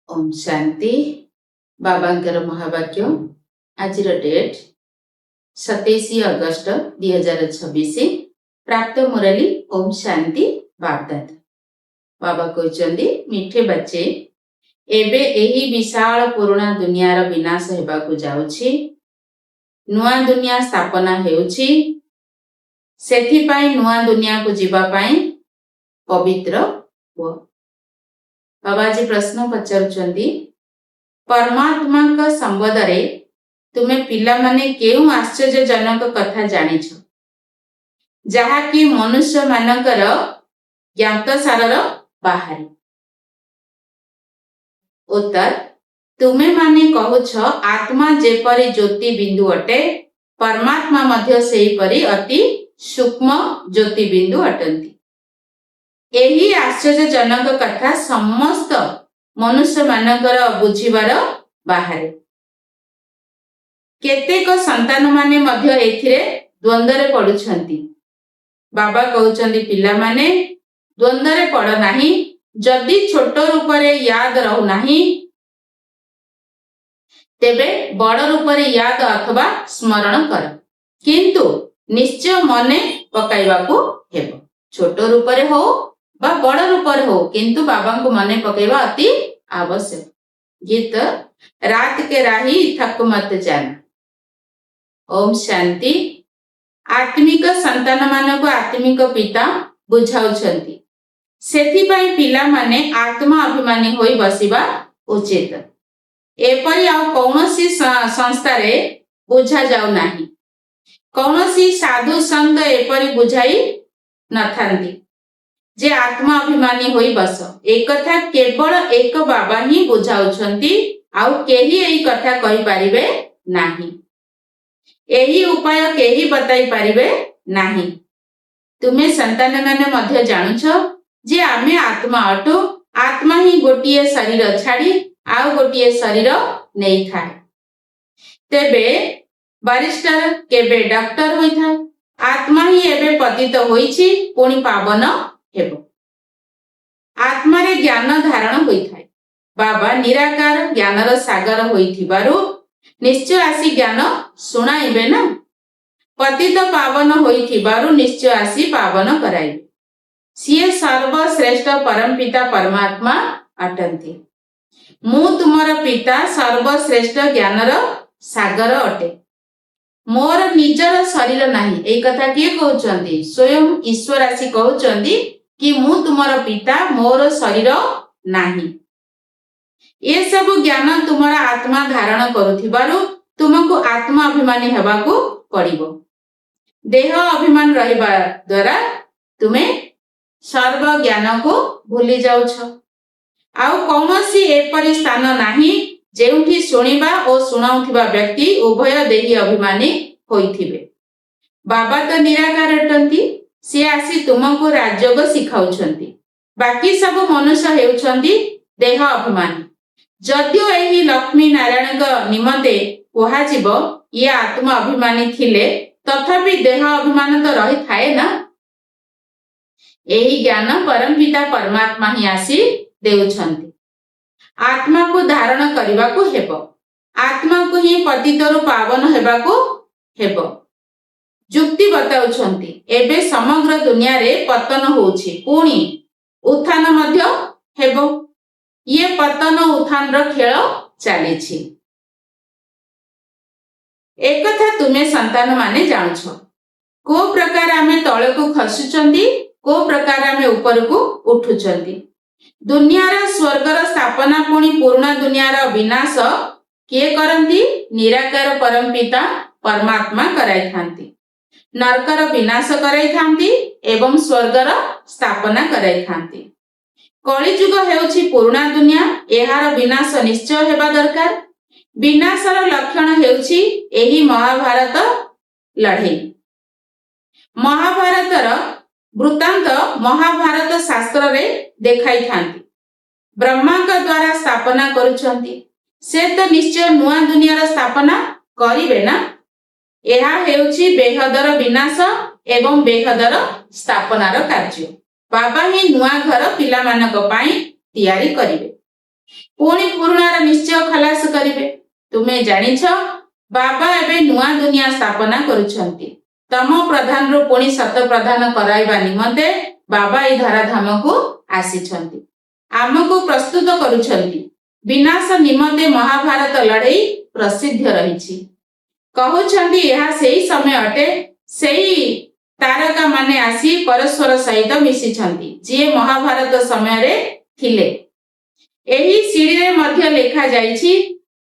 ओम शांति बाबांकर महावाक्य आज डेट 27 अगस्त 2026 प्राप्त मुरली ओम शांति बापदादा बाबा कहते मीठे बच्चे एबे एही विशाल पुराना दुनियार विनाश हेबाकु जाउछि नुआ दुनिया स्थापना हेउछि सेथिपाई नुआ दुनिया को जीवा पाई पवित्र हुआ। बाबा जी प्रश्न पचारुचंदी परमात्मा का संबंध रे तुमे पिला माने केउ आश्चर्यजनक कथा जानिछ जहा कि मनुष्य मानकर ज्ञात सारर बाहर। उत्तर तुमे माने कहुछ आत्मा जेपरी ज्योति बिंदु अटे परमात्मा मध्य सेही परी अति सूक्ष्म ज्योति बिंदु अटंती। एही आश्चर्यजनक कथा समस्त मनुष्य मानकर बुझिबार बाहर। केतेक संतान माने मध्य एथिरे द्वंद्वरे पडुछंती। बाबा कहउचंदी पिला माने द्वंद्वरे पड़ नाही जदि छोट रूपरे याद रहु नाही तेबे बड़ रूपरे याद अथवा स्मरण कर किंतु निश्चय मने पकाइबाकू हेबो। छोट रूपरे हो बा बड़ रूपरे हो किंतु बाबा को मने पकाइबा अति आवश्यक। गीत रात के राही थक मत जाना। ओम शांति आत्मिक संतान मानक आत्मिक पिता बुझाउछंती सेथिपाई पिला माने आत्मा अभिमानी होई बसिबा उचित। एपरि आ कौनसी संस्था रे बुझा जाउ नाही। कौनसी साधु संत एपरि बुझाई नथांती जे आत्मा अभिमानी होई बस। एक कथा केवल एक बाबा ही बुझाउछंती आउ केही एई कथा कहि पारिबे नाही। एही उपाय केही बताई पारिबे नाही। तुमे संतान माने मध्य जानुछ जे आमे आत्मा अटु आत्मा ही गोटिए शरीर छाड़ी आउ गोटिए शरीर नहीं थाए। तेबे बारिस्टर केबे डॉक्टर होई थाए। आत्मा ही एबे पतित होईछि पुणी पावन हेबो। आत्मा रे ज्ञान धारण होई थाए। बाबा निराकार ज्ञानर सागर होइथिबारु निश्चय आसी ज्ञान सुनाइबे ना। पतित पावन होइथिबारु निश्चय आसी पावन कराइबे। सिए सर्वश्रेष्ठ परमपिता परमात्मा अटंती। मु तुमर पिता सर्वश्रेष्ठ ज्ञानर सागर अटे। मोर निजर शरीर नाही। एई कथा किए कहउचंदी स्वयं ईश्वर आसी कहउचंदी कि मु तुमर पिता मोर शरीर नाही। ये सब ज्ञान तुमरा आत्मा धारण करुथिबारु तुमको आत्मा अभिमानी हेबाकू पड़िबो। देह अभिमान रहिबा द्वारा तुमे सर्व ज्ञान को भूली जाउछ। आउ कौनसी एपरि स्थान नाही जेउठी सुनिबा ओ सुनाउथिबा व्यक्ति उभय देही अभिमानी होइथिबे। बाबा तो निराकार अटंती से आसी तुमको राजयोग सिखाउछंती। बाकी सब मनुष्य हेउछंती देह अभिमानी। जदियो एही लक्ष्मी नारायण का निमते कुहाजिब ये आत्मा अभिमानी थिले तथापि देह अभिमान तो रही थाए ना। एही ज्ञान परमपिता परमात्मा ही आसी देउछंती। आत्मा को धारण करिबाकू हेबो। आत्मा को ही पतितरु पावन हेबाकू हेबो। जुक्ति बताउछंती एबे समग्र दुनिया रे पतन होउछि पुणी उत्थान मध्य हेबो। ये पतन उत्थान रो खेल चालिछि। एक कथा तुमे संतान माने जानुछ को प्रकार आमे तळे को खसुचंदी को प्रकार आमे ऊपर को उठुचंदी। दुनियार स्वर्गर स्थापना पुणी पूर्ण दुनियार विनाश किए करंती निराकार परमपिता परमात्मा कराई थांती। नरकर विनाश कराई थांती एवं स्वर्गर स्थापना कराई थांती। कलिजुग हेउछि पुराना दुनिया एहार विनाश निश्चय हेबा दरकार। विनाशर लक्षण हेउछि एही महाभारत लड़ाई। महाभारतर वृत्तांत महाभारत शास्त्र रे देखाई थांती। ब्रह्मा का द्वारा स्थापना करुछंती से तो निश्चय नुआ दुनियार स्थापना करिवे ना। एहा हेउछि बेहदर विनाश एवं बेहदर स्थापनार कार्य। बाबा ही नुआ घर पिला मानक पाई तैयारी करिवे। पुणी पुराणार निश्चय खलास करिवे। तुमे जानिछ बाबा एबे नुआ दुनिया स्थापना करुछंती। तम प्रधान रो पुणी सत प्रधान कराइबा निमंते बाबा ए धराधाम को आसीछंती। आमको प्रस्तुत करुछंती। विनाश निमंते महाभारत लड़ाई प्रसिद्ध रहिछि। कहउछंती यह सेही समय अटे सेही तारका माने आसी परस्पर सहित मिसिछंती जे महाभारत समय रे थिले। एही सीढ़ी रे मध्य लेखा जाइछि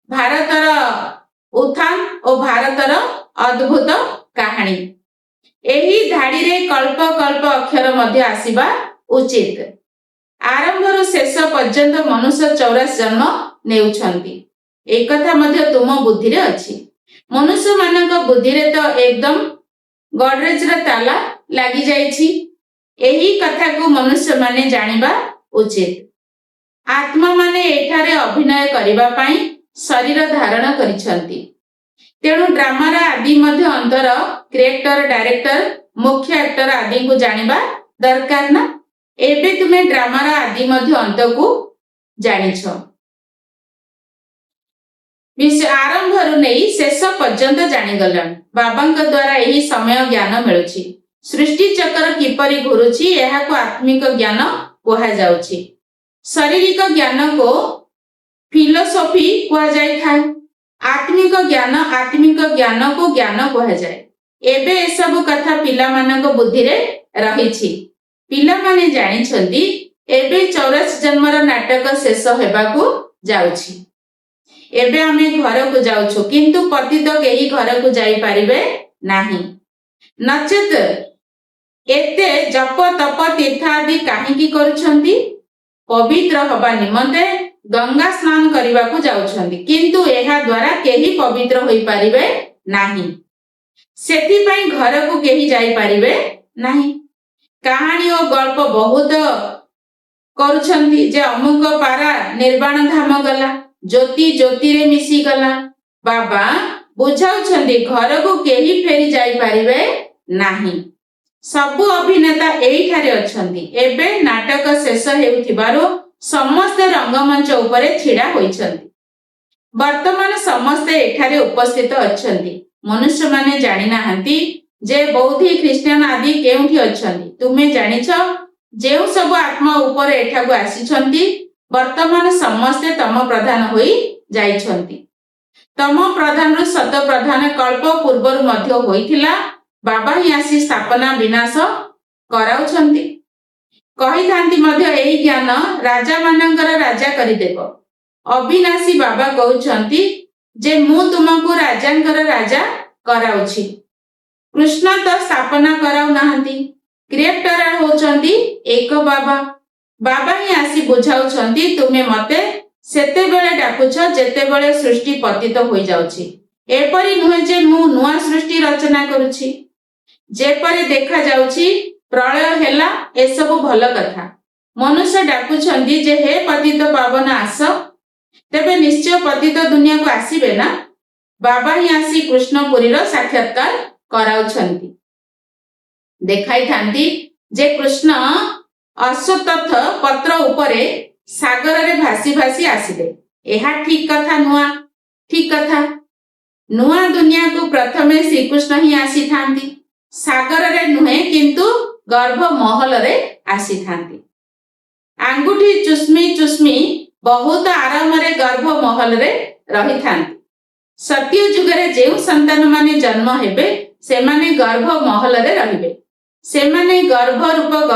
भारतर उत्थान और भारतर अद्भुत कहानी। एही धाड़ी रे कल्प कल्प अक्षर मध्य आसीबा उचित। आरंभରୁ शेष पर्यंत मनुष्य 84 जन्म नेउछंती। ए कथा मध्य तुम बुद्धि रे अछि। मनुष्य मानक बुद्धि रे तो एकदम गडरेज रे ताला लागि जाइछि। एही कथा को मनुष्य माने जानिबा उचित। आत्मा माने एठारे अभिनय करिबा पई शरीर धारण करिछंती। तेणु ड्रामार आदि मध्य अंतर क्रिएटर डायरेक्टर मुख्य एक्टर आदि को जानिबा दरकार ना। एबे तुमे ड्रामार आदि मध्य अंत को जानिछ। आरंभରୁ ନେଇ शेष पर्यंत जानिगलन। बाबांक द्वारा एही समय ज्ञान मिलुछि। सृष्टि चक्र किपरि घुरुछि एहाको आत्मिक ज्ञान कुहा जाउछि। शारीरिक ज्ञान को फिलोसॉफी कुहा जाय थाए। आत्मिक ज्ञान को ज्ञान कुहा जाय। एबे ए सब कथा पिला मानक बुद्धि रे रहिछि। पिला माने जानिछंती एबे 84 जन्मर नाटक शेष हेबाकू जाउछि। एबे आमे घर को जाउछु किंतु पतित केही घर को जाई परिबे नाही। नचेत एते जप तप तीर्थ आदि काहेकि करूछंती? पवित्र हबा निमंते गंगा स्नान करबा को जाउछंती किंतु एहा द्वारा केही पवित्र होई परिबे नाही। सेति पई घर को केही जाई परिबे नाही। कहानी और गल्प बहुत करूछंती जे अमुक पारा निर्वाण धाम गला ज्योति ज्योति रे मिसी गला। बाबा बुझाउछंती घर को केही फेरी जाई परिबे नाही। सबु अभिनेता एही ठारे अछंती। एबे नाटक शेष हेउथिबारो समस्त रंगमंच उपरे छिड़ा होइछंती। वर्तमान समस्त एठारे उपस्थित अछंती। मनुष्य माने जानि नाहंती जे बौद्धी ख्रिस्टियन आदि केउठी अछंती। तुमे जानिछ जेउ सब आत्मा ऊपर एठाको आसीछंती वर्तमान समस्त तम प्रधान होई जाइछंती। तम प्रधान रु सत प्रधान कल्प पूर्वर मध्य होइथिला। बाबा ही आसी स्थापना विनाश कराउछंती। कहि थांती मध्य एही ज्ञान राजा मानकर राजा करि देबो। अविनाशी बाबा कहउछंती जे मु तुमको राजांकर राजा कराउछि। कृष्ण तो स्थापना कराउ नाहंती। क्रिएटर होचंती एक बाबा। बाबा ही आसी बुझाउछंती तुमे मते सेते बेले डाकुछ जेते बेले सृष्टि पतित होई जाउछि। एपरि नुहे जे मु नुआ सृष्टि रचना करूछि। जेपरि देखा जाउछि प्रलय हेला ए सब भल कथा। मनुष्य डाकुछंती जे हे पतित पावन आस। तेबे निश्चय पतित दुनिया को आसीबे ना। बाबा ही आसी कृष्णपुरी रो साक्षात्कार कराउछंती। देखाई थांती जे कृष्ण अश्वत्थ पत्र उपरे सागर रे भासी भासी आसिले। एहा ठीक कथा नुआ ठीक कथा। नुआ दुनिया को प्रथमे श्री कृष्ण ही आसी थांती। सागर रे नुहे किंतु गर्भ महल रे आसी थांती। आंगुठी चुस्मी चुस्मी बहुत आराम रे गर्भ महल रे रही थांती। सत्य जुग रे जेउ संतान माने जन्म हेबे सेमाने गर्भ महल रे रहिबे। सेमाने गर्भ रूपक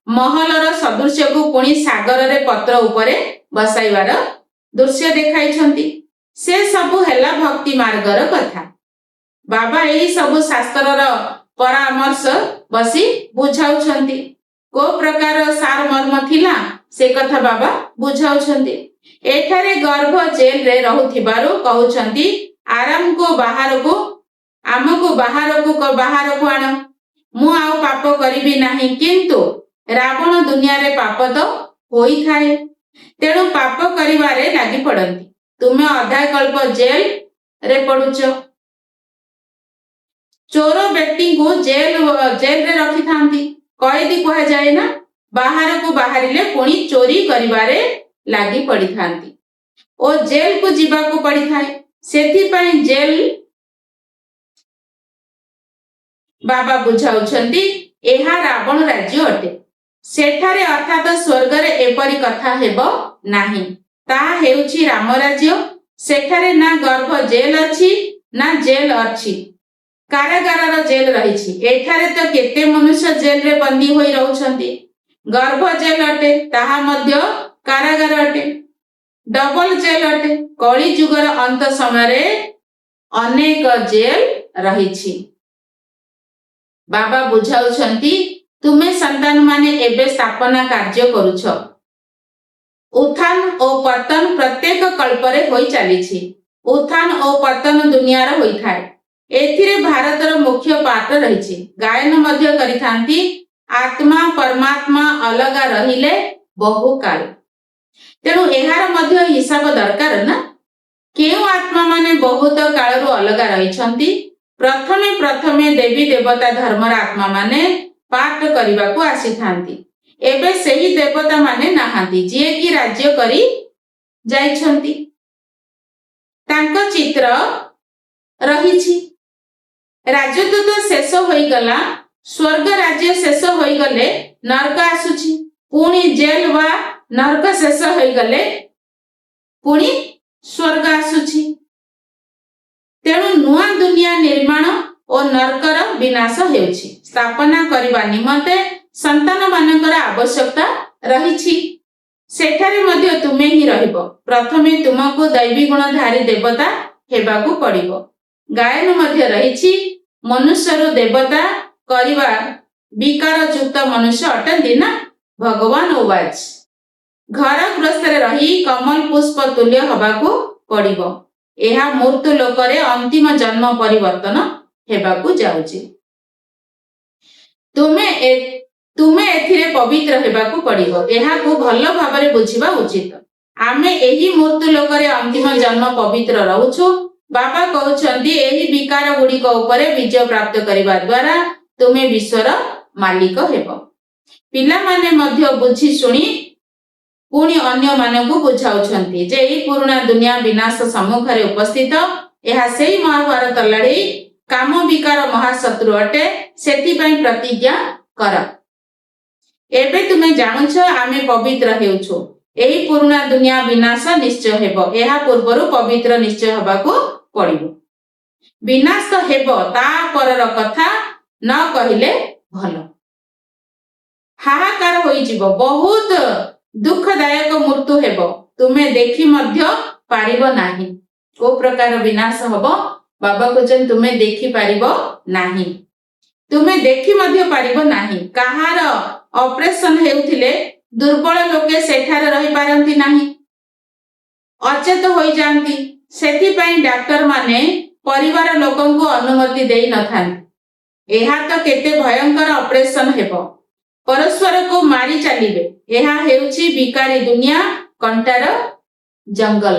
महलर सदृश्य को पुणी सागर रे पत्र उपरे बसाइबार दृश्य देखाइछंती। से सबु हेला भक्ति मार्गर कथा। बाबा एही सबु शास्त्रर परामर्श बसी बुझाउछंती। को प्रकार सार मर्म थिला से कथा बाबा बुझाउछंती। एठारे गर्भ जेल रे रहुथिबारु कहउछंती आराम को बाहर को आमको बाहर को आण। मु आउ पाप करिबी नाही किंतु रावण दुनिया रे पाप तो होई थाए। तेणु पाप करिवारे लागि पड़ंती। तुमे अधा कल्प जेल रे पड़ुछ। चोर व्यक्ति को जेल रे रखी थांती। कैदी कहा जाए ना। बाहर को बाहरिले पुणी चोरी करिवारे ଲାଗି ପଡ଼ିଥାନ୍ତି ଓ ଜେଲକୁ ଯିବାକୁ ପଡ଼ିଥାଏ। ସେଥିପାଇଁ ଜେଲ ବାବା ବୁଝାଉଛନ୍ତି ଏହା ରାବଣ ରାଜ୍ୟ ଅଟେ। ସେଠାରେ ଅର୍ଥାତ ସ୍ୱର୍ଗରେ ଏପରି କଥା ହେବ ନାହିଁ। ତାହା ହେଉଛି ରାମ ରାଜ୍ୟ। ସେଠାରେ ନା ଗର୍ଭ ଜେଲ ଅଛି ନା ଜେଲ ଅଛି, କାରାଗାରର ଜେଲ ରହିଛି। ଏଠାରେ ତ କେତେ ମନୁଷ୍ୟ ଜେଲରେ ବନ୍ଦୀ ହୋଇ ରହୁଛନ୍ତି। ଗର୍ଭ ଜେଲ ଅଟେ, ତାହା ମଧ୍ୟ କାରାଗାର ଅଟେ, ଡବଲ ଜେଲ ଅଟେ। କଳି ଯୁଗର ଅନ୍ତ ସମୟରେ ଅନେକ ଜେଲ ରହିଛି। ବାବା ବୁଝାଉଛନ୍ତି ତୁମେ ସନ୍ତାନମାନେ ଏବେ ସ୍ଥାପନା କାର୍ଯ୍ୟ କରୁଛ। ଉତ୍ଥାନ ଓ ପତନ ପ୍ରତ୍ୟେକ କଳ୍ପରେ ହୋଇ ଚାଲିଛି। ଉତ୍ଥାନ ଓ ପତନ ଦୁନିଆର ହୋଇଥାଏ। ଏଥିରେ ଭାରତର ମୁଖ୍ୟ ପାଠ ରହିଛି। ଗାୟନ ମଧ୍ୟ କରିଥାନ୍ତି, ଆତ୍ମା ପରମାତ୍ମା ଅଲଗା ରହିଲେ ବହୁକାଳ। ତେଣୁ ଏହାର ମଧ୍ୟ ହିସାବ ଦରକାର ନା। କେଉଁ ଆତ୍ମା ମାନେ ବହୁତ କାଳରୁ ଅଲଗା ରହିଛନ୍ତି? ପ୍ରଥମେ ଦେବୀ ଦେବତା ଧର୍ମର ଆତ୍ମା ମାନେ ପାଠ କରିବାକୁ ଆସିଥାନ୍ତି। ଏବେ ସେହି ଦେବତା ମାନେ ନାହାନ୍ତି, ଯିଏକି ରାଜ୍ୟ କରି ଯାଇଛନ୍ତି। ତାଙ୍କ ଚିତ୍ର ରହିଛି। ରାଜତ୍ୱ ତ ଶେଷ ହୋଇଗଲା। ସ୍ୱର୍ଗ ରାଜ୍ୟ ଶେଷ ହୋଇଗଲେ ନରକ ଆସୁଛି। ପୁଣି ଜେଲ ବା ନରକ ଶେଷ ହୋଇଗଲେ ପୁଣି ସ୍ୱର୍ଗ ଆସୁଛି। ତେଣୁ ନୂଆ ଦୁନିଆ ନିର୍ମାଣ ଓ ନରକର ବିନାଶ ହେଉଛି। ସ୍ଥାପନା କରିବା ନିମନ୍ତେ ସନ୍ତାନ ମାନଙ୍କର ଆବଶ୍ୟକତା ରହିଛି। ସେଠାରେ ମଧ୍ୟ ତୁମେ ହିଁ ରହିବ। ପ୍ରଥମେ ତୁମକୁ ଦୈବୀ ଗୁଣଧାରୀ ଦେବତା ହେବାକୁ ପଡ଼ିବ। ଗାୟନ ମଧ୍ୟ ରହିଛି, ମନୁଷ୍ୟରୁ ଦେବତା କରିବା ବିକାର ଯୁକ୍ତ ମନୁଷ୍ୟ ଅଟନ୍ତି ନା। ଭଗବାନ ଓବାଜ ଘର ଗୃହସ୍ଥରେ ରହି କମଲ ପୁଷ୍ପ ତୁଲ୍ୟ ହେବାକୁ ପଡ଼ିବ। ଏହା ମୃତ୍ୟୁ ଲୋକରେ ଅନ୍ତିମ ଜନ୍ମ ପରିବର୍ତ୍ତନ ହେବାକୁ ଯାଉଛି। ତୁମେ ଏଥିରେ ପବିତ୍ର ହେବାକୁ ପଡ଼ିବ। ଏହାକୁ ଭଲ ଭାବରେ ବୁଝିବା ଉଚିତ। ଆମେ ଏହି ମୃତ୍ୟୁ ଲୋକରେ ଅନ୍ତିମ ଜନ୍ମ ପବିତ୍ର ରହୁଛୁ। ବାବା କହୁଛନ୍ତି ଏହି ବିକାର ଗୁଡ଼ିକ ଉପରେ ବିଜୟ ପ୍ରାପ୍ତ କରିବା ଦ୍ୱାରା ତୁମେ ବିଶ୍ୱର ମାଲିକ ହେବ। ପିଲାମାନେ ମଧ୍ୟ ବୁଝି ଶୁଣି ପୁଣି ଅନ୍ୟମାନଙ୍କୁ ବୁଝାଉଛନ୍ତି ଯେ ଏହି ପୁରୁଣା ଦୁନିଆ ବିନାଶ ସମ୍ମୁଖରେ ଉପସ୍ଥିତ। ଏହା ସେହି ମହାଭାରତ ଲଢ଼େଇ। କାମ ବିକାର ମହାଶତ୍ରୁ ଅଟେ। ସେଥିପାଇଁ ପ୍ରତିଜ୍ଞା କର। ଏବେ ତୁମେ ଜାଣୁଛ ଆମେ ପବିତ୍ର ହେଉଛୁ। ଏହି ପୁରୁଣା ଦୁନିଆ ବିନାଶ ନିଶ୍ଚୟ ହେବ। ଏହା ପୂର୍ବରୁ ପବିତ୍ର ନିଶ୍ଚୟ ହେବାକୁ ପଡ଼ିବ। ବିନାଶ ହେବ, ତା ପରର କଥା ନ କହିଲେ ଭଲ। ହାହାକାର ହୋଇଯିବ, ବହୁତ ଦୁଃଖଦାୟକ ମୃତ୍ୟୁ ହେବ। ତୁମେ ଦେଖି ମଧ୍ୟ ପାରିବ ନାହିଁ। କୋଉ ପ୍ରକାର ବିନାଶ ହେବ? ବାବା କହୁଛନ୍ତି ତୁମେ ଦେଖିପାରିବ ନାହିଁ। ତୁମେ ଦେଖି ମଧ୍ୟ ପାରିବ ନାହିଁ। କାହାର ଅପରେସନ ହେଉଥିଲେ ଦୁର୍ବଳ ଲୋକେ ସେଠାରେ ରହିପାରନ୍ତି ନାହିଁ, ଅଚେତ ହୋଇଯାଆନ୍ତି। ସେଥିପାଇଁ ଡାକ୍ତର ମାନେ ପରିବାର ଲୋକଙ୍କୁ ଅନୁମତି ଦେଇ ନଥାନ୍ତି। ଏହା ତ କେତେ ଭୟଙ୍କର ଅପରେସନ ହେବ। ପରସ୍ପରକୁ ମାରି ଚାଲିବେ। ଏହା ହେଉଛି ବିକାରୀ ଦୁନିଆ, କଣ୍ଟାର ଜଙ୍ଗଲ।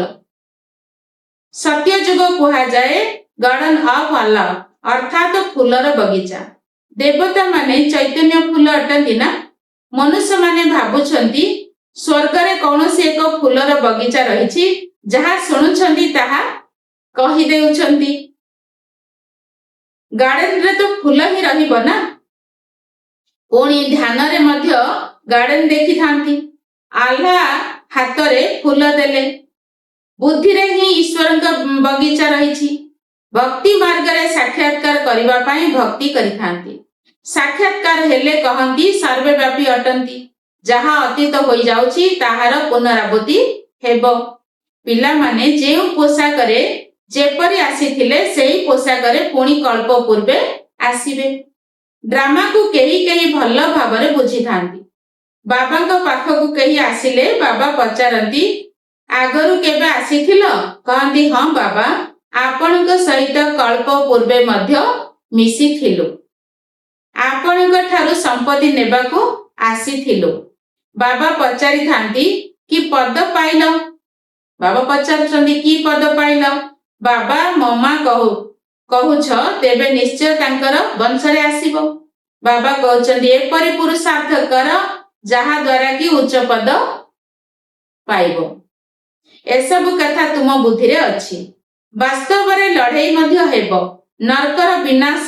ସତ୍ୟଯୁଗ କୁହାଯାଏ ଗାର୍ଡନ ଅଫ ଆଲ୍ଲାହ, ଅର୍ଥାତ ଫୁଲର ବଗିଚା। ଦେବତା ମାନେ ଚୈତନ୍ୟ ଫୁଲ ଅଟନ୍ତି ନା। ମନୁଷ୍ୟମାନେ ଭାବୁଛନ୍ତି ସ୍ୱର୍ଗରେ କୌଣସି ଏକ ଫୁଲର ବଗିଚା ରହିଛି। ଯାହା ଶୁଣୁଛନ୍ତି ତାହା କହିଦେଉଛନ୍ତି। ଗାର୍ଡେନରେ ତ ଫୁଲ ହିଁ ରହିବ ନା। ପୁଣି ଧ୍ୟାନରେ ମଧ୍ୟ ଗାର୍ଡେନ ଦେଖିଥାନ୍ତି। ଆଲ୍ଲାହ ହାତରେ ଫୁଲ ଦେଲେ। ବୁଦ୍ଧିରେ ହିଁ ଈଶ୍ୱରଙ୍କ ବଗିଚା ରହିଛି। ଭକ୍ତି ମାର୍ଗରେ ସାକ୍ଷାତକାର କରିବା ପାଇଁ ଭକ୍ତି କରିଥାନ୍ତି। ସାକ୍ଷାତକାର ହେଲେ କହନ୍ତି ସର୍ବବ୍ୟାପୀ ଅଟନ୍ତି। ଯାହା ଅତୀତ ହୋଇଯାଉଛି ତାହାର ପୁନରାବୃତ୍ତି ହେବ। ପିଲାମାନେ ଯେଉଁ ପୋଷାକରେ ଯେପରି ଆସିଥିଲେ ସେହି ପୋଷାକରେ ପୁଣି କଳ୍ପ ପୂର୍ବେ ଆସିବେ। ଡ୍ରାମାକୁ କେହି କେହି ଭଲ ଭାବରେ ବୁଝିଥାନ୍ତି। ବାବାଙ୍କ ପାଖକୁ କେହି ଆସିଲେ ବାବା ପଚାରନ୍ତି ଆଗରୁ କେବେ ଆସିଥିଲ? କହନ୍ତି ହଁ ବାବା, ଆପଣଙ୍କ ସହିତ କଳ୍ପ ପୂର୍ବେ ମଧ୍ୟ ମିଶିଥିଲୁ। ଆପଣଙ୍କ ଠାରୁ ସମ୍ପତ୍ତି ନେବାକୁ ଆସିଥିଲୁ। ବାବା ପଚାରିଥାନ୍ତି କି ପଦ ପାଇଲ? ବାବା ପଚାରୁଛନ୍ତି କି ପଦ ପାଇଲ? ବାବା ମମା କହୁଛ ତେବେ ନିଶ୍ଚୟ ତାଙ୍କର ବଂଶରେ ଆସିବ। ବାବା କହୁଛନ୍ତି ଏପରି ପୁରୁଷାର୍ଥ କର ଯାହା ଦ୍ୱାରା କି ଉଚ୍ଚ ପଦ ପାଇବ। ଏସବୁ କଥା ତୁମ ବୁଦ୍ଧିରେ ଅଛି। ବାସ୍ତବରେ ଲଢ଼େଇ ମଧ୍ୟ ହେବ, ନରକର ବିନାଶ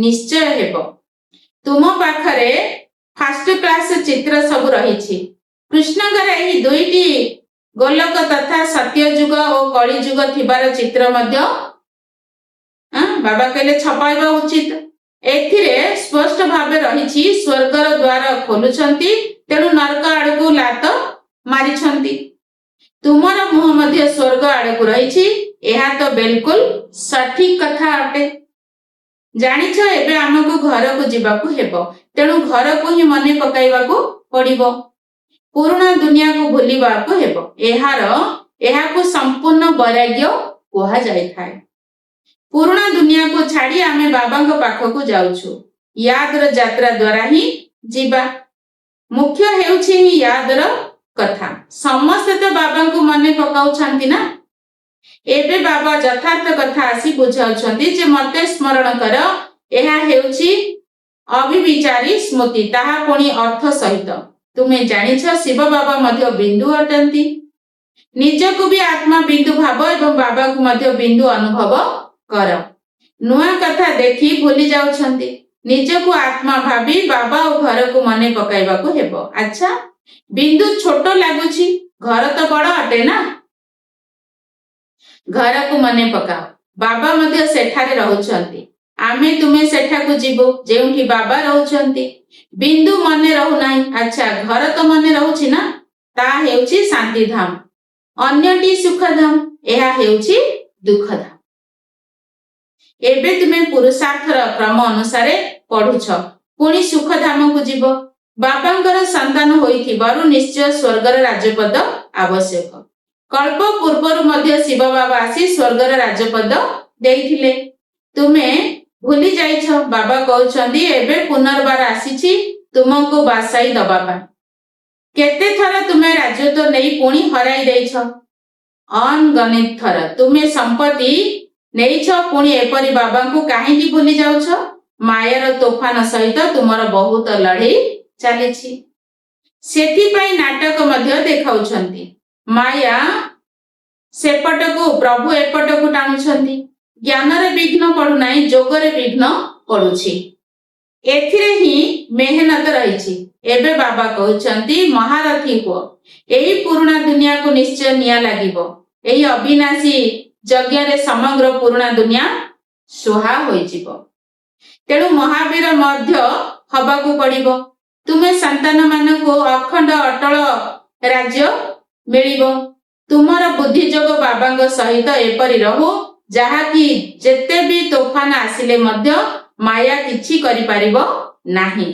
ନିଶ୍ଚୟ ହେବ। ତୁମ ପାଖରେ ଫାଷ୍ଟ କ୍ଲାସ ଚିତ୍ର ସବୁ ରହିଛି। କୃଷ୍ଣଙ୍କର ଏହି ଦୁଇଟି ଗୋଲକ ତଥା ସତ୍ୟଯୁଗ ଓ କଳିଯୁଗ ଥିବାର ଚିତ୍ର ମଧ୍ୟ ବାବା କହିଲେ ଛପାଇବା ଉଚିତ। ଏଥିରେ ସ୍ପଷ୍ଟ ଭାବେ ରହିଛି ସ୍ୱର୍ଗର ଦ୍ୱାର ଖୋଲୁଛନ୍ତି, ତେଣୁ ନରକ ଆଡକୁ ଲାତ ମାରିଛନ୍ତି। ତୁମର ମୁହଁ ମଧ୍ୟ ସ୍ୱର୍ଗ ଆଡକୁ ରହିଛି। ଏହା ତ ବିଲକୁଲ ସଠିକ କଥା ଅଟେ। ଜାଣିଛ, ଏବେ ଆମକୁ ଘରକୁ ଯିବାକୁ ହେବ, ତେଣୁ ଘରକୁ ହିଁ ମନେ ପକାଇବାକୁ ପଡିବ। ପୁରୁଣା ଦୁନିଆକୁ ଭୁଲିବାକୁ ହେବ। ଏହାକୁ ସମ୍ପୂର୍ଣ୍ଣ ବୈରାଗ୍ୟ କୁହାଯାଇଥାଏ। ପୁରୁଣା ଦୁନିଆକୁ ଛାଡି ଆମେ ବାବାଙ୍କ ପାଖକୁ ଯାଉଛୁ। ୟାଦର ଯାତ୍ରା ଦ୍ୱାରା ହିଁ ଯିବା। ମୁଖ୍ୟ ହେଉଛି ହିଁ ୟାଦର କଥା। ସମସ୍ତେ ତ ବାବାଙ୍କୁ ମନେ ପକାଉଛନ୍ତି ନା। ଏବେ ବାବା ଯଥାର୍ଥ କଥା ଆସି ବୁଝାଉଛନ୍ତି ଯେ ମତେ ସ୍ମରଣ କର। ଏହା ହେଉଛି ଅବିବିଚାରୀ ସ୍ମୃତି, ତାହା ପୁଣି ଅର୍ଥ ସହିତ। ତୁମେ ଜାଣିଛ, ଶିବ ବାବା ମଧ୍ୟ ବିନ୍ଦୁ ଅଟନ୍ତି। ନିଜକୁ ବି ଆତ୍ମା ବିନ୍ଦୁ ଭାବ ଏବଂ ବାବାଙ୍କୁ ମଧ୍ୟ ବିନ୍ଦୁ ଅନୁଭବ କର। ନୂଆ କଥା ଦେଖି ଭୁଲି ଯାଉଛନ୍ତି। ନିଜକୁ ଆତ୍ମା ଭାବି ବାବା ଓ ଘରକୁ ମନେ ପକାଇବାକୁ ହେବ। ଆଚ୍ଛା, ବିନ୍ଦୁ ଛୋଟ ଲାଗୁଛି, ଘର ତ ବଡ ଅଟେ ନା। ଘରକୁ ମନେ ପକାଅ, ବାବା ମଧ୍ୟ ସେଠାରେ ରହୁଛନ୍ତି। ଆମେ ତୁମେ ସେଠାକୁ ଯିବୁ ଯେଉଁଠି ବାବା ରହୁଛନ୍ତି। ବିନ୍ଦୁ ମନେ ରହୁନାହିଁ। ଆଚ୍ଛା, ଘର ତ ମନେ ରହୁଛି ନା। ତାହା ହେଉଛି ଶାନ୍ତିଧାମ। ଅନ୍ୟଟି ସୁଖଧାମ, ଏହା ହେଉଛି ଦୁଃଖଧାମ। ଏବେ ତୁମେ ପୁରୁଷାର୍ଥର କ୍ରମ ଅନୁସାରେ ପଢୁଛ, ପୁଣି ସୁଖଧାମକୁ ଯିବ। ବାବାଙ୍କର ସନ୍ତାନ ହୋଇଥିବାରୁ ନିଶ୍ଚୟ ସ୍ୱର୍ଗର ରାଜପଦ ଆବଶ୍ୟକ। କଳ୍ପ ପୂର୍ବରୁ ମଧ୍ୟ ଶିବ ବାବା ଆସି ସ୍ୱର୍ଗର ରାଜପଦ ଦେଇଥିଲେ। ତୁମେ ଭୁଲି ଯାଇଛ। ବାବା କହୁଛନ୍ତି ଏବେ ପୁନର୍ବାର ଆସିଛି ତୁମକୁ ବାସାଇ ଦବା ପାଇଁ। କେତେ ଥର ତୁମେ ରାଜତ୍ୱ ନେଇ ପୁଣି ହରାଇ ଦେଇଛ? ଅନଗଣିତ ଥର। ତୁମେ ସମ୍ପତ୍ତି ନେଇଛ, ପୁଣି ଏପରି ବାବାଙ୍କୁ କାହିଁକି ଭୁଲି ଯାଉଛ? ମାୟାର ତୋଫାନ ସହିତ ତୁମର ବହୁତ ଲଢ଼େଇ ଚାଲିଛି। ସେଥିପାଇଁ ନାଟକ ମଧ୍ୟ ଦେଖାଉଛନ୍ତି। ମାୟା ସେପଟକୁ, ପ୍ରଭୁ ଏପଟକୁ ଟାଣୁଛନ୍ତି। ଜ୍ଞାନରେ ବିଘ୍ନ ପଡୁନାହିଁ, ଯୋଗରେ ବିଘ୍ନ ପଡୁଛି। ଏଥିରେ ହିଁ ମେହନତ ରହିଛି। ଏବେ ବାବା କହୁଛନ୍ତି ମହାରଥୀ ହୁଅ। ଏହି ପୁରୁଣା ଦୁନିଆକୁ ନିଶ୍ଚୟ ନିଆଁ ଲାଗିବ। ଏହି ଅବିନାଶୀ ଯଜ୍ଞରେ ସମଗ୍ର ପୁରୁଣା ଦୁନିଆ ସୁହା ହୋଇଯିବ। ତେଣୁ ମହାବୀର ମଧ୍ୟ ହବାକୁ ପଡିବ। ତୁମେ ସନ୍ତାନ ମାନଙ୍କୁ ଅଖଣ୍ଡ ଅଟଳ ରାଜ୍ୟ ମିଳିବ। ତୁମର ବୁଦ୍ଧି ଯୋଗ ବାବାଙ୍କ ସହିତ ଏପରି ରହୁ ଯାହାକି ଯେତେ ବି ତୋଫାନ ଆସିଲେ ମଧ୍ୟ ମାୟା କିଛି କରିପାରିବ ନାହିଁ।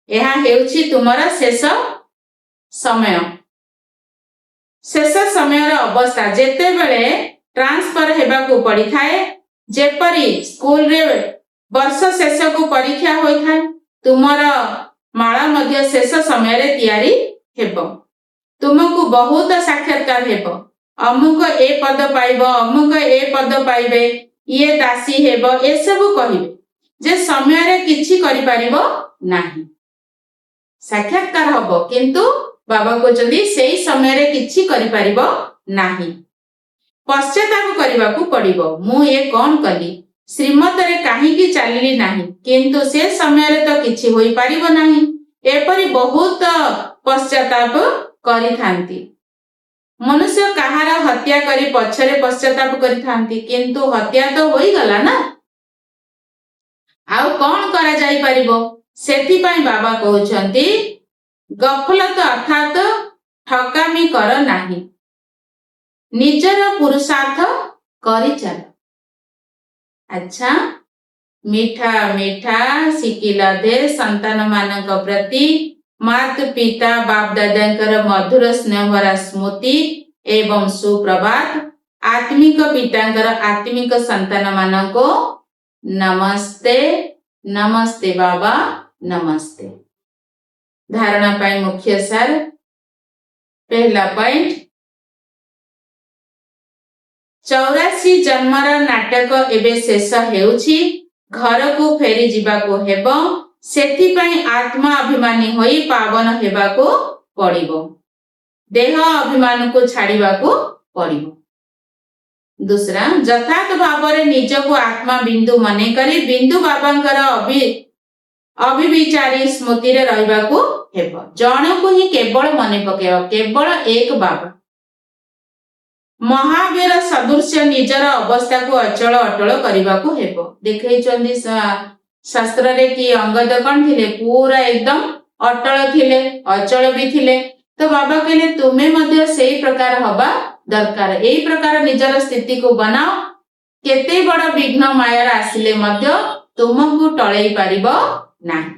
ଏହା ହେଉଛି ତୁମର ଶେଷ ସମୟ। ଶେଷ ସମୟର ଅବସ୍ଥା ଯେତେବେଳେ ଟ୍ରାନ୍ସଫର ହେବାକୁ ପଡିଥାଏ, ଯେପରି ସ୍କୁଲରେ ବର୍ଷ ଶେଷକୁ ପରୀକ୍ଷା ହୋଇଥାଏ, ତୁମର ମାଳ ମଧ୍ୟ ଶେଷ ସମୟରେ ତିଆରି ହେବ। ତୁମକୁ ବହୁତ ସାକ୍ଷାତକାର ହେବ। ଅମୁକ ଏ ପଦ ପାଇବ, ଅମୁକ ଏ ପଦ ପାଇବେ, ଇଏ ଦାସୀ ହେବ, ଏସବୁ କହିବେ ଯେ ସମୟରେ କିଛି କରିପାରିବ ନାହିଁ। ସାକ୍ଷାତକାର ହବ, କିନ୍ତୁ ବାବା କହୁଛନ୍ତି ସେଇ ସମୟରେ କିଛି କରିପାରିବ ନାହିଁ। ପଶ୍ଚାତାପ କରିବାକୁ ପଡିବ। ମୁଁ ଏ କଣ କଲି, ଶ୍ରୀମତରେ କାହିଁକି ଚାଲିଲି ନାହିଁ, କିନ୍ତୁ ସେ ସମୟରେ ତ କିଛି ହୋଇପାରିବ ନାହିଁ। ଏପରି ବହୁତ ପଶ୍ଚାତାପ କରିଥାନ୍ତି। ମନୁଷ୍ୟ କାହାର ହତ୍ୟା କରି ପଛରେ ପଶ୍ଚାତାପ କରିଥାନ୍ତି, କିନ୍ତୁ ହତ୍ୟା ତ ହୋଇଗଲା ନା, ଆଉ କଣ କରାଯାଇପାରିବ? ସେଥିପାଇଁ ବାବା କହୁଛନ୍ତି ଗଫଲତ ଅର୍ଥାତ ଠକାମି କର ନାହିଁ, ନିଜର ପୁରୁଷାର୍ଥ କରିଚାଲ। ଆଚ୍ଛା, ମିଠା ମିଠା ଶିଖିଲ ଦେ ସନ୍ତାନ ମାନଙ୍କ ପ୍ରତି ମାତ ପିତା ବାପ ଦାଦାଙ୍କର ମଧୁର ସ୍ନେହଭରା ସ୍ମୃତି ଏବଂ ସୁପ୍ରଭାତ। ଆତ୍ମିକ ପିତାଙ୍କର ଆତ୍ମିକ ସନ୍ତାନ ମାନଙ୍କୁ ନମସ୍ତେ। ନମସ୍ତେ ବାବା, ନମସ୍ତେ। ଧାରଣା ପାଇଁ ମୁଖ୍ୟ ସାର। ପहला पॉइंट, 84 ଜନ୍ମର ନାଟକ ଏବେ ଶେଷ ହେଉଛି। ଘରକୁ ଫେରି ଯିବାକୁ ହେବ। ସେଥିପାଇଁ ଆତ୍ମା ଅଭିମାନୀ ହୋଇ ପାବନ ହେବାକୁ ପଡିବ। देह अभिमान को छाड़वा को पड़िबो। दूसरा यथार्थ भाव में निज को आत्मा बिंदु मने करी बिंदु बाबांकर अभिविचारी स्मृति रे रहिबा को हेबो। जण को ही केवल मने पकेबो, केवल एक बाबा। महावीर सदृश निजर अवस्था को अचल अटल करने को हेबो। देखैचंदी शास्त्र रे कि अंगद कौन थिले, पूरा एकदम अटल थिले, अचल भी थिले। तो बाबा कहले तुमे मध्य सेही प्रकार हवा दरकार। एही प्रकार निजर स्थिति को बनाओ, केते बड़ विघ्न मायर आसिले मध्य तुमको टळै पारिबो नाही।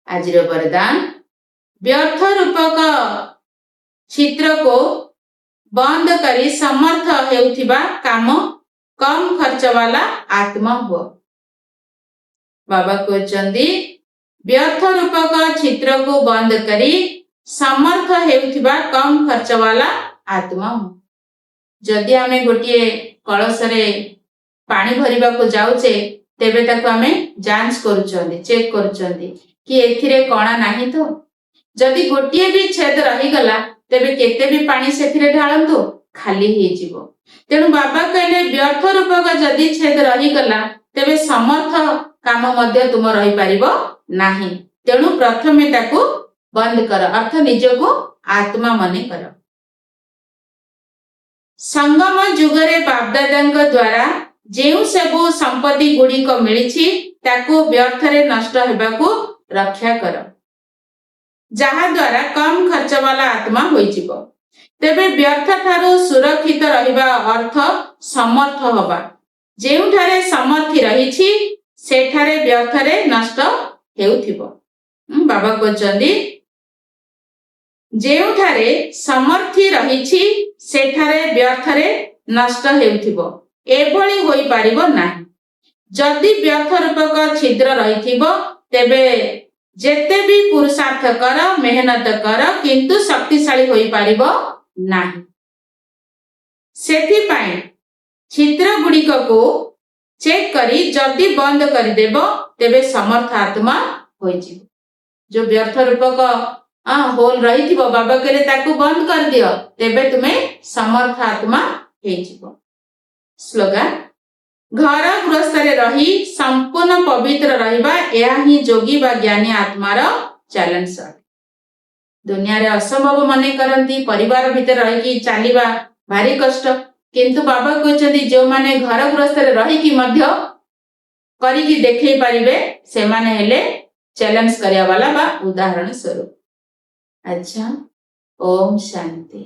आजिर वरदान व्यर्थ रूपक चित्र को बंद करी समर्थ हेउथिबा काम कम खर्च वाला आत्मा हो। बाबा कहते व्यर्थ रूपक चित्र को बंद करी समर्थ हेउथिबा कम खर्च वाला आत्मा हो। जदि आमे गोटे कलश रे पानी भरिबा को जाउचे तेबे ताको आमे जांच करूचंदी, चेक करूचंदी कि एथिरे कणा नाही तो। जदि गोटे भी छेद रही गला तेबे केते भी पानी सेथिरे ढाळंतु खाली हे जीवो। तेणु बाबा कहले व्यर्थ रूपक जदि छेद रही गला तेबे समर्थ काम मध्य तुम रही पारिबो नाही। तेणु प्रथमे ताकू बंद कर, अर्थ निजको आत्मा मने कर। संगम जुगरे बापदादांक द्वारा जेउ सबु संपत्ति गुडी को मिलिछि ताकू व्यर्थ रे नष्ट हेबाकू रक्षा कर, जहा द्वारा कम खर्च वाला आत्मा होई जिवो। तेबे व्यर्थ ठारू सुरक्षित रहिबा अर्थ समर्थ हवा। जेउठारे समर्थि रहिछि सेठारे व्यर्थ रे नष्ट हेउथिबो। बाबा कहचंदी जेउठारे समर्थि रहिछि सेठारे व्यर्थ रे नष्ट हेउथिबो, एभली होई पारिबो नाही। जदि व्यर्थ रूपक छिद्र रहिथिबो तेबे जेते भी पुरुषार्थ कर, मेहनत कर, किंतु शक्तिशाली होई पारिबो नाही। सेथि पई छिद्र गुड़िक को चेक करी जदि बंद करि देबो तेबे समर्थ आत्मा होई जिवो। जो व्यर्थ रूपक होल रही थी बाबा कहले ताकू बंद कर दियो तेबे तुम्हें समर्थ आत्मा हे जिवो। स्लोगन घर गृहस्थ रे रही संपूर्ण पवित्र रहिबा एहा ही जोगी बा ज्ञानी आत्मार चैलेंज। दुनिया रे असंभव मने करंती, परिवार भीतर रही की चालीबा भारी कष्ट, किंतु बाबा कहचंदी जो माने घर गृहस्थ रे रही की मध्य करी की देखै परिबे से माने हेले चैलेंज करिया वाला बा उदाहरण स्वरूप। अच्छा, ओम शांति।